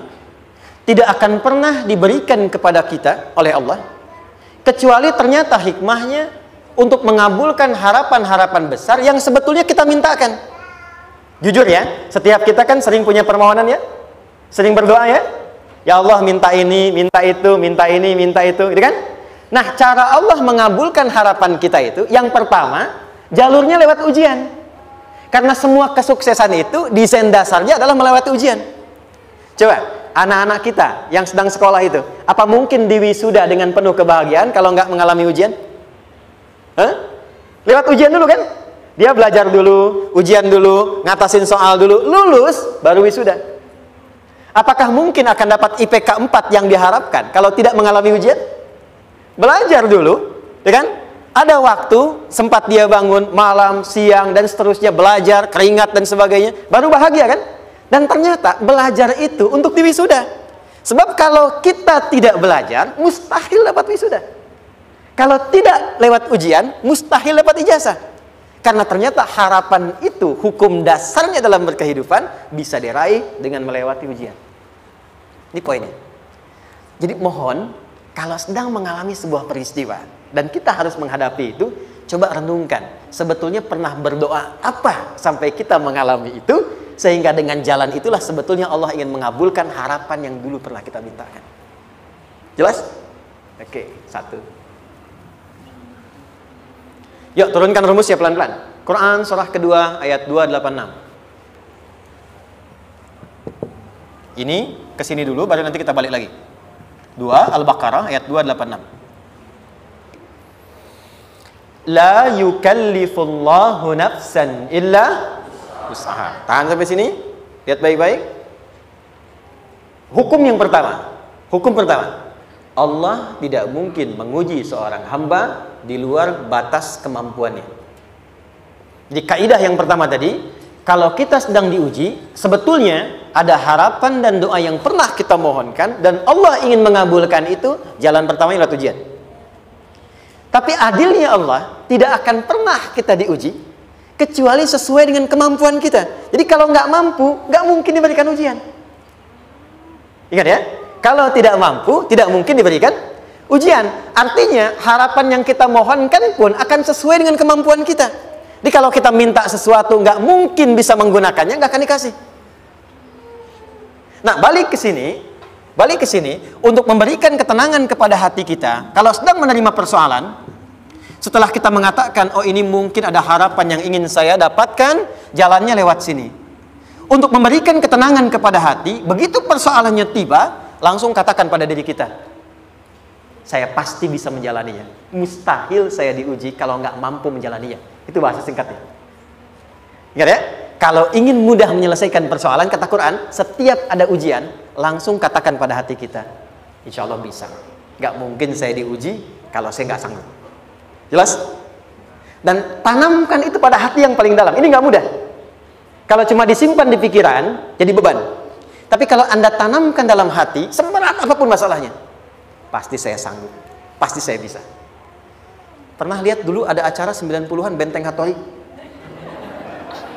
tidak akan pernah diberikan kepada kita oleh Allah, kecuali ternyata hikmahnya untuk mengabulkan harapan-harapan besar yang sebetulnya kita mintakan. Jujur ya, setiap kita kan sering punya permohonan ya, sering berdoa ya. Ya Allah minta ini, minta itu, minta ini, minta itu, gitu kan? Nah, cara Allah mengabulkan harapan kita itu, yang pertama, jalurnya lewat ujian. Karena semua kesuksesan itu, desain dasarnya adalah melewati ujian. Coba, anak-anak kita yang sedang sekolah itu, apa mungkin di wisuda dengan penuh kebahagiaan kalau nggak mengalami ujian? Hah? Lewat ujian dulu kan? Dia belajar dulu, ujian dulu, ngatasin soal dulu, lulus, baru wisuda. Apakah mungkin akan dapat IPK 4 yang diharapkan kalau tidak mengalami ujian? Belajar dulu, ya kan? Ada waktu, sempat dia bangun malam, siang, dan seterusnya belajar, keringat dan sebagainya, baru bahagia kan? Dan ternyata belajar itu untuk di wisuda. Sebab kalau kita tidak belajar, mustahil dapat wisuda. Kalau tidak lewat ujian, mustahil dapat ijazah. Karena ternyata harapan itu, hukum dasarnya dalam berkehidupan, bisa diraih dengan melewati ujian. Ini poinnya. Jadi mohon, kalau sedang mengalami sebuah peristiwa dan kita harus menghadapi itu, coba renungkan, sebetulnya pernah berdoa apa sampai kita mengalami itu, sehingga dengan jalan itulah sebetulnya Allah ingin mengabulkan harapan yang dulu pernah kita mintakan. Jelas? Oke, satu. Yuk turunkan rumus ya pelan-pelan. Quran surah kedua ayat 286. Ini kesini dulu, baru nanti kita balik lagi. 2 Al-Baqarah ayat 286. La yukallifullahu nafsan illa usaha. Tahan sampai sini. Lihat baik-baik. Hukum yang pertama. Hukum pertama. Allah tidak mungkin menguji seorang hamba di luar batas kemampuannya. Jadi kaidah yang pertama tadi, kalau kita sedang diuji, sebetulnya ada harapan dan doa yang pernah kita mohonkan dan Allah ingin mengabulkan itu, jalan pertama adalah ujian. Tapi adilnya Allah, tidak akan pernah kita diuji kecuali sesuai dengan kemampuan kita. Jadi kalau nggak mampu, nggak mungkin diberikan ujian. Ingat ya, kalau tidak mampu, tidak mungkin diberikan ujian. Artinya harapan yang kita mohonkan pun akan sesuai dengan kemampuan kita. Jadi kalau kita minta sesuatu nggak mungkin bisa menggunakannya, nggak akan dikasih. Nah, balik ke sini untuk memberikan ketenangan kepada hati kita. Kalau sedang menerima persoalan, setelah kita mengatakan, oh ini mungkin ada harapan yang ingin saya dapatkan, jalannya lewat sini. Untuk memberikan ketenangan kepada hati, begitu persoalannya tiba, langsung katakan pada diri kita, saya pasti bisa menjalaninya. Mustahil saya diuji kalau nggak mampu menjalaninya. Itu bahasa singkatnya. Ingat ya, kalau ingin mudah menyelesaikan persoalan, kata Quran, setiap ada ujian, langsung katakan pada hati kita, insya Allah bisa. Nggak mungkin saya diuji kalau saya nggak sanggup. Jelas? Dan tanamkan itu pada hati yang paling dalam. Ini nggak mudah. Kalau cuma disimpan di pikiran, jadi beban. Tapi kalau Anda tanamkan dalam hati, seberat apapun masalahnya, pasti saya sanggup, pasti saya bisa. Pernah lihat dulu ada acara 90-an Benteng Hattori?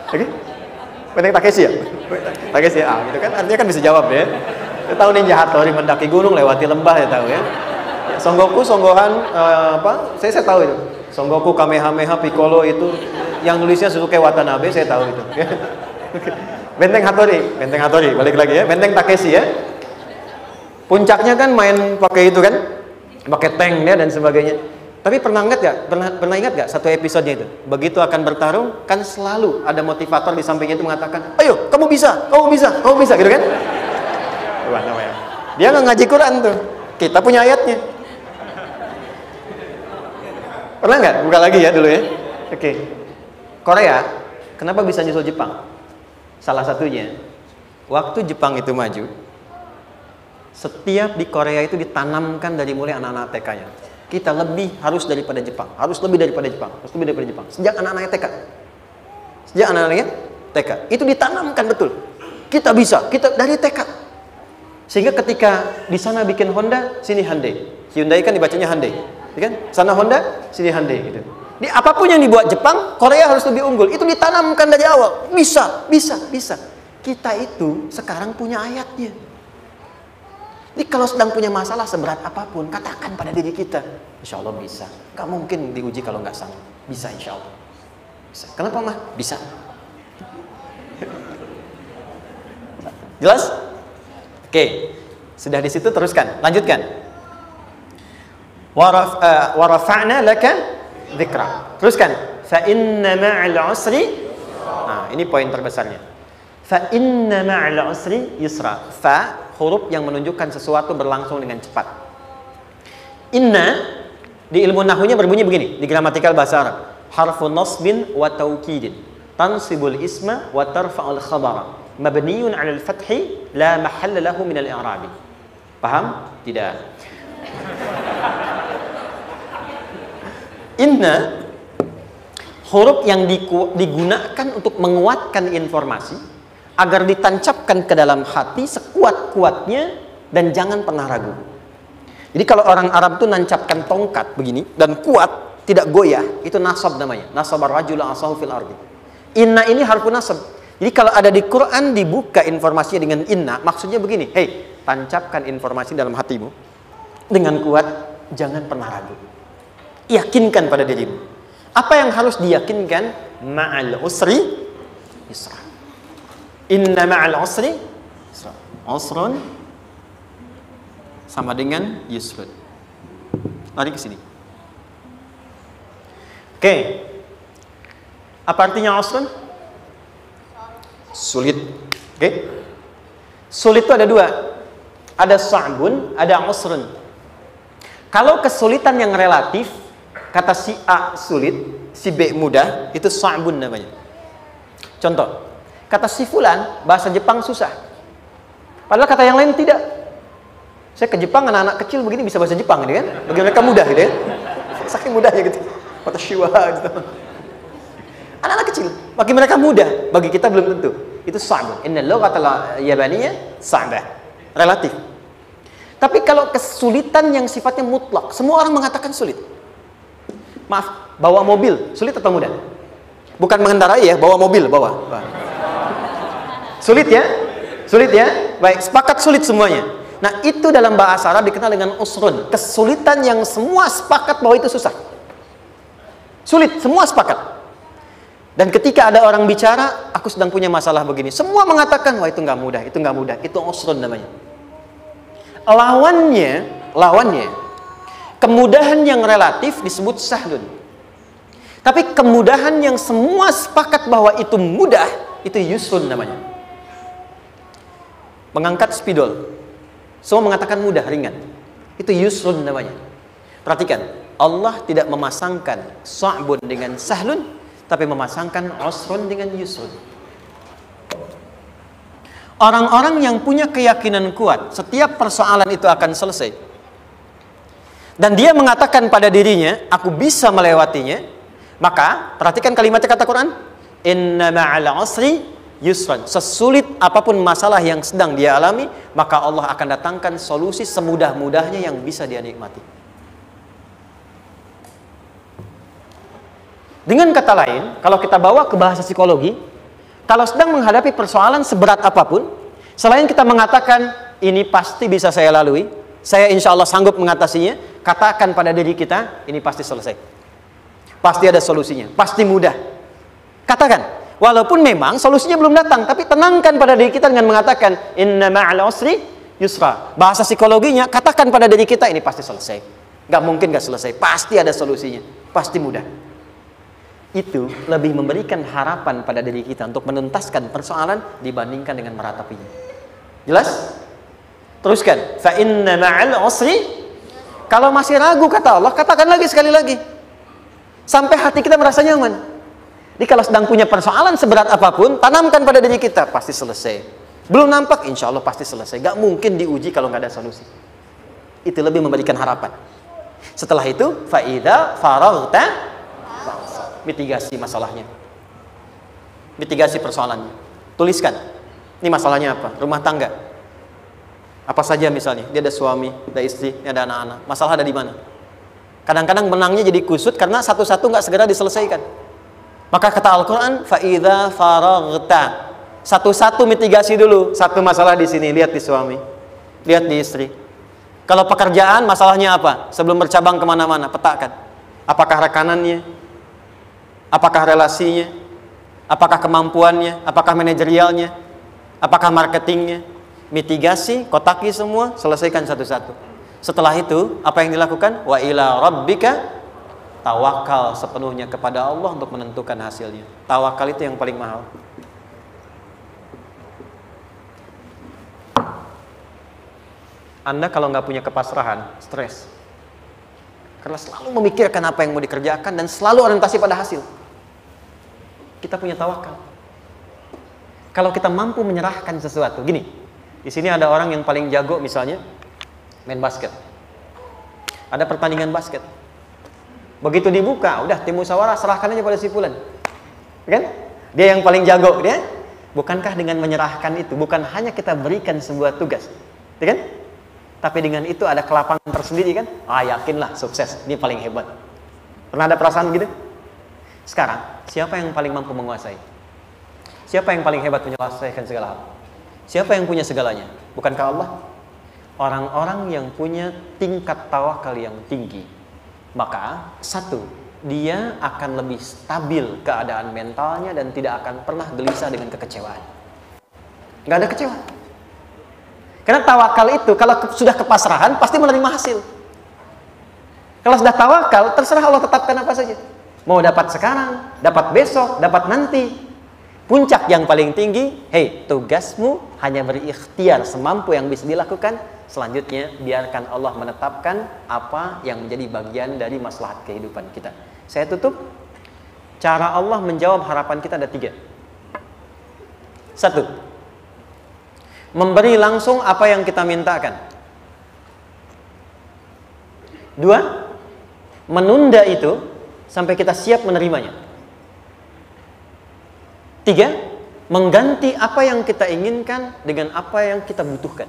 Oke? Benteng Takeshi ya? Takeshi ya? Gitu kan, artinya kan bisa jawab ya. Kita tahu Ninja Hattori mendaki gunung, lewati lembah, ya tahu ya. Songgoku, Songgohan, apa? Saya tahu itu. Songgoku, Kamehameha, Piccolo itu, yang nulisnya Suzuki Watanabe, saya tahu itu. Benteng Hattori, balik lagi ya. Benteng Takeshi ya. Puncaknya kan main pakai itu kan, pakai tank ya dan sebagainya. Tapi pernah ingat gak satu episodenya itu? Begitu akan bertarung, kan selalu ada motivator di sampingnya itu mengatakan, ayo, kamu bisa, gitu kan? Wah, namanya. Dia nggak ngaji Quran tuh. Kita punya ayatnya. Pernah nggak? Buka lagi ya dulu ya. Oke. Korea, kenapa bisa nyusul Jepang? Salah satunya, waktu Jepang itu maju, setiap di Korea itu ditanamkan dari mulai anak-anak TK-nya. Kita harus lebih daripada Jepang. Sejak anak-anaknya TK. Itu ditanamkan betul. Kita bisa, kita dari TK. Sehingga ketika di sana bikin Honda, sini Hyundai. Hyundai kan dibacanya Hyundai, kan? Sana Honda, sini Hyundai gitu. Di apapun yang dibuat Jepang, Korea harus lebih unggul. Itu ditanamkan dari awal. Bisa. Kita itu sekarang punya ayatnya. Jadi kalau sedang punya masalah seberat apapun, katakan pada diri kita, insya Allah bisa. Gak mungkin diuji kalau nggak sanggup. Bisa insya Allah. Bisa. Kenapa mah? Bisa. Jelas? Oke. Sudah di situ teruskan. Lanjutkan. Warafa'na laka dzikra. Teruskan. Fa inna ma'al usri. Nah, ini poin terbesarnya. Fa inna ma'al usri yusra. Fa huruf yang menunjukkan sesuatu berlangsung dengan cepat. Inna di ilmu nahwunya berbunyi begini, di gramatikal bahasa Arab. Harfun nasbin wa taukidin. Tansibul isma wa tarfa'ul khabara. Mabniyun 'alal fathi la mahalla lahu min al-i'rabi. Paham? Tidak. Inna huruf yang digunakan untuk menguatkan informasi agar ditancapkan ke dalam hati sekuat-kuatnya dan jangan pernah ragu. Jadi kalau orang Arab itu nancapkan tongkat begini dan kuat, tidak goyah, itu nasab namanya. Nasabar rajul asahu fil ardi. Inna ini harfu nasab. Jadi kalau ada di Quran dibuka informasinya dengan inna, maksudnya begini, hei, tancapkan informasi dalam hatimu dengan kuat, jangan pernah ragu. Yakinkan pada dirimu. Apa yang harus diyakinkan? Ma'al usri yusra. Inna ma'al usri yusra. Usrun sama dengan yusrun. Lari ke sini. Oke. Apa artinya usrun? Sulit. Oke. Sulit itu ada dua. Ada sa'bun, ada usrun. Kalau kesulitan yang relatif, kata si A sulit, si B mudah, itu sa'bun namanya. Contoh, kata si fulan, bahasa Jepang susah. Padahal kata yang lain tidak. Saya ke Jepang, anak-anak kecil begini bisa bahasa Jepang, gitu kan? Bagi mereka mudah, gitu ya. Saking mudahnya gitu. Kata shiwa, gitu. Anak-anak kecil, bagi mereka mudah, bagi kita belum tentu. Itu sa'bun. Inna lughatal yabaniyah sa'bah. Relatif. Tapi kalau kesulitan yang sifatnya mutlak, semua orang mengatakan sulit. Maaf, bawa mobil, sulit atau mudah? Bukan mengendarai ya, bawa mobil, bawa. Sulit ya? Sulit ya? Baik, sepakat sulit semuanya. Nah, itu dalam bahasa Arab dikenal dengan usrun. Kesulitan yang semua sepakat bahwa itu susah. Sulit, semua sepakat. Dan ketika ada orang bicara, aku sedang punya masalah begini. Semua mengatakan, wah itu nggak mudah, itu nggak mudah. Itu usrun namanya. Lawannya, kemudahan yang relatif disebut sahlun. Tapi kemudahan yang semua sepakat bahwa itu mudah, itu yusrun namanya. Mengangkat spidol, semua mengatakan mudah, ringan. Itu yusrun namanya. Perhatikan, Allah tidak memasangkan sa'bun dengan sahlun, tapi memasangkan usrun dengan yusrun. Orang-orang yang punya keyakinan kuat, setiap persoalan itu akan selesai. Dan dia mengatakan pada dirinya, aku bisa melewatinya. Maka, perhatikan kalimatnya kata Quran. Inna ma'al usri yusran. Sesulit apapun masalah yang sedang dia alami, maka Allah akan datangkan solusi semudah-mudahnya yang bisa dia nikmati. Dengan kata lain, kalau kita bawa ke bahasa psikologi, kalau sedang menghadapi persoalan seberat apapun, selain kita mengatakan, ini pasti bisa saya lalui, saya insya Allah sanggup mengatasinya, katakan pada diri kita, ini pasti selesai. Pasti ada solusinya, pasti mudah. Katakan, walaupun memang solusinya belum datang, tapi tenangkan pada diri kita dengan mengatakan, inna ma'al usri yusra. Bahasa psikologinya, katakan pada diri kita, ini pasti selesai. Nggak mungkin nggak selesai, pasti ada solusinya, pasti mudah. Itu lebih memberikan harapan pada diri kita untuk menuntaskan persoalan dibandingkan dengan meratapinya. Jelas? Teruskan. Fa inna ma'al usri. Kalau masih ragu kata Allah, katakan lagi sekali lagi. Sampai hati kita merasa nyaman. Jadi kalau sedang punya persoalan seberat apapun, tanamkan pada diri kita, pasti selesai. Belum nampak, insya Allah pasti selesai. Gak mungkin diuji kalau nggak ada solusi. Itu lebih memberikan harapan. Setelah itu, fa'idha faraghta, mitigasi masalahnya. Mitigasi persoalannya. Tuliskan. Ini masalahnya apa? Rumah tangga. Apa saja misalnya, dia ada suami, ada istri, ada anak-anak. Masalah ada di mana? Kadang-kadang menangnya jadi kusut karena satu-satu nggak segera diselesaikan. Maka kata Al-Quran, fa'idha faraghta. Satu-satu mitigasi dulu. Satu masalah di sini, lihat di suami, lihat di istri. Kalau pekerjaan, masalahnya apa? Sebelum bercabang kemana-mana, petakan. Apakah rekanannya? Apakah relasinya? Apakah kemampuannya? Apakah manajerialnya? Apakah marketingnya? Mitigasi, kotaki semua, selesaikan satu-satu. Setelah itu, apa yang dilakukan? Wa ila rabbika, tawakal sepenuhnya kepada Allah untuk menentukan hasilnya. Tawakal itu yang paling mahal. Anda kalau nggak punya kepasrahan, stres. Karena selalu memikirkan apa yang mau dikerjakan dan selalu orientasi pada hasil. Kita punya tawakal. Kalau kita mampu menyerahkan sesuatu, gini, di sini ada orang yang paling jago misalnya main basket. Ada pertandingan basket. Begitu dibuka, udah tim musyawarah serahkan aja pada si fulan. Kan? Dia yang paling jago, dia. Bukankah dengan menyerahkan itu bukan hanya kita berikan sebuah tugas, ya kan? Tapi dengan itu ada kelapangan tersendiri kan? Yakinlah sukses, ini paling hebat. Pernah ada perasaan gitu? Sekarang, siapa yang paling mampu menguasai? Siapa yang paling hebat menyelesaikan segala hal? Siapa yang punya segalanya? Bukankah Allah? Orang-orang yang punya tingkat tawakal yang tinggi, maka satu, dia akan lebih stabil keadaan mentalnya dan tidak akan pernah gelisah dengan kekecewaan. Nggak ada kecewa. Karena tawakal itu kalau sudah kepasrahan pasti menerima hasil. Kalau sudah tawakal, terserah Allah tetapkan apa saja. Mau dapat sekarang, dapat besok, dapat nanti. Puncak yang paling tinggi, tugasmu hanya berikhtiar semampu yang bisa dilakukan. Selanjutnya biarkan Allah menetapkan apa yang menjadi bagian dari maslahat kehidupan kita. Saya tutup. Cara Allah menjawab harapan kita ada 3. 1. Memberi langsung apa yang kita mintakan. 2. Menunda itu sampai kita siap menerimanya. 3. Mengganti apa yang kita inginkan dengan apa yang kita butuhkan.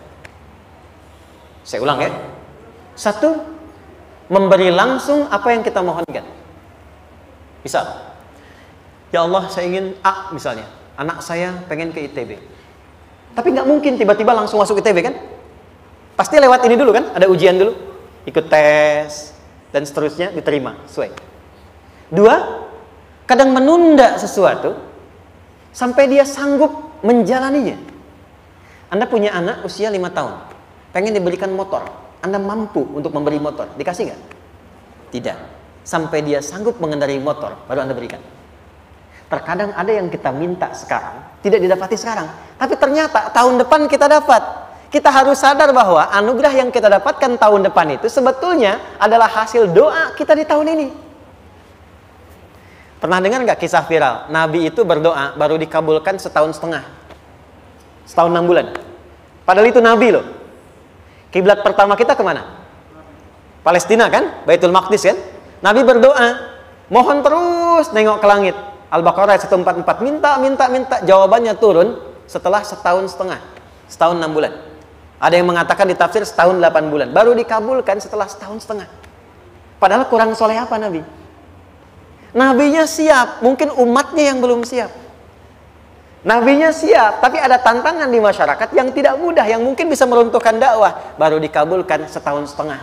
Saya ulang ya. 1. Memberi langsung apa yang kita mohonkan. Misal, ya Allah saya ingin A misalnya, anak saya pengen ke ITB. Tapi nggak mungkin tiba-tiba langsung masuk ITB kan? Pasti lewat ini dulu kan? Ada ujian dulu, ikut tes dan seterusnya diterima sesuai. 2. Kadang menunda sesuatu sampai dia sanggup menjalaninya. Anda punya anak usia 5 tahun, pengen diberikan motor. Anda mampu untuk memberi motor, dikasih nggak? Tidak. Sampai dia sanggup mengendarai motor, baru Anda berikan. Terkadang ada yang kita minta sekarang, tidak didapati sekarang. Tapi ternyata tahun depan kita dapat. Kita harus sadar bahwa anugerah yang kita dapatkan tahun depan itu sebetulnya adalah hasil doa kita di tahun ini. Pernah dengar nggak kisah viral? Nabi itu berdoa baru dikabulkan setahun setengah. Setahun 6 bulan. Padahal itu Nabi loh. Kiblat pertama kita kemana? Palestina kan? Baitul Maqdis kan? Nabi berdoa, mohon terus nengok ke langit. Al-Baqarah 144, minta, jawabannya turun setelah setahun setengah, setahun 6 bulan. Ada yang mengatakan di tafsir setahun 8 bulan, baru dikabulkan setelah setahun setengah. Padahal kurang soleh apa Nabi? Nabinya siap, mungkin umatnya yang belum siap. Nabinya siap, tapi ada tantangan di masyarakat yang tidak mudah, yang mungkin bisa meruntuhkan dakwah. Baru dikabulkan setahun setengah,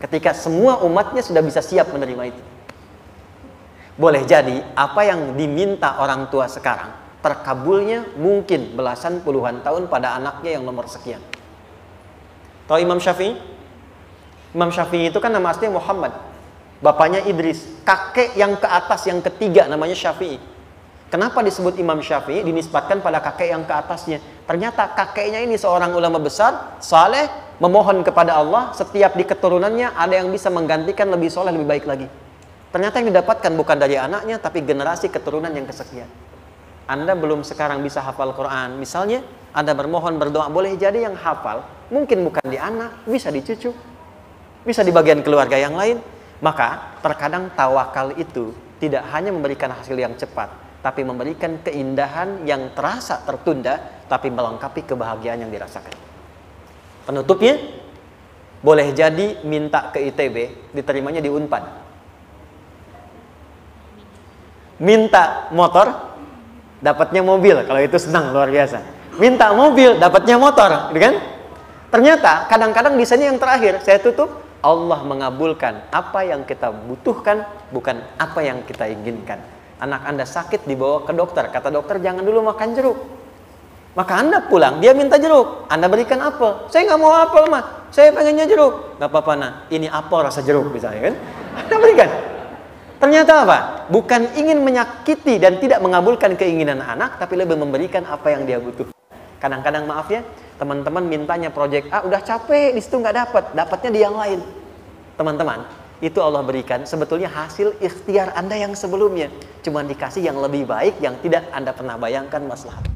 ketika semua umatnya sudah bisa siap menerima itu. Boleh jadi apa yang diminta orang tua sekarang terkabulnya mungkin belasan puluhan tahun pada anaknya yang nomor sekian. Tahu Imam Syafi'i? Imam Syafi'i itu kan nama aslinya Muhammad. Bapaknya Idris. Kakek yang ke atas, yang ketiga namanya Syafi'i. Kenapa disebut Imam Syafi'i? Dinisbatkan pada kakek yang ke atasnya. Ternyata kakeknya ini seorang ulama besar, saleh, memohon kepada Allah. Setiap di keturunannya ada yang bisa menggantikan lebih soleh, lebih baik lagi. Ternyata yang didapatkan bukan dari anaknya, tapi generasi keturunan yang kesekian. Anda belum sekarang bisa hafal Quran. Misalnya, Anda bermohon, berdoa, boleh jadi yang hafal mungkin bukan di anak, bisa di cucu, bisa di bagian keluarga yang lain. Maka terkadang tawakal itu tidak hanya memberikan hasil yang cepat, tapi memberikan keindahan yang terasa tertunda, tapi melengkapi kebahagiaan yang dirasakan. Penutupnya, boleh jadi minta ke ITB, diterimanya di Unpad. Minta motor, dapatnya mobil. Kalau itu senang, luar biasa. Minta mobil, dapatnya motor, gitu kan? Ternyata kadang-kadang di sini yang terakhir, saya tutup, Allah mengabulkan apa yang kita butuhkan, bukan apa yang kita inginkan. Anak Anda sakit, dibawa ke dokter. Kata dokter, jangan dulu makan jeruk. Maka Anda pulang, dia minta jeruk. Anda berikan apel. Saya nggak mau apel, mah. Saya pengennya jeruk. Nggak apa-apa, nah. Ini apel rasa jeruk, misalnya kan. Anda berikan. Ternyata apa? Bukan ingin menyakiti dan tidak mengabulkan keinginan anak, tapi lebih memberikan apa yang dia butuh. Kadang-kadang maaf ya, teman-teman mintanya proyek A, udah capek, di situ nggak dapat, dapatnya di yang lain. Teman-teman, itu Allah berikan sebetulnya hasil ikhtiar Anda yang sebelumnya. Cuma dikasih yang lebih baik, yang tidak Anda pernah bayangkan maslahat.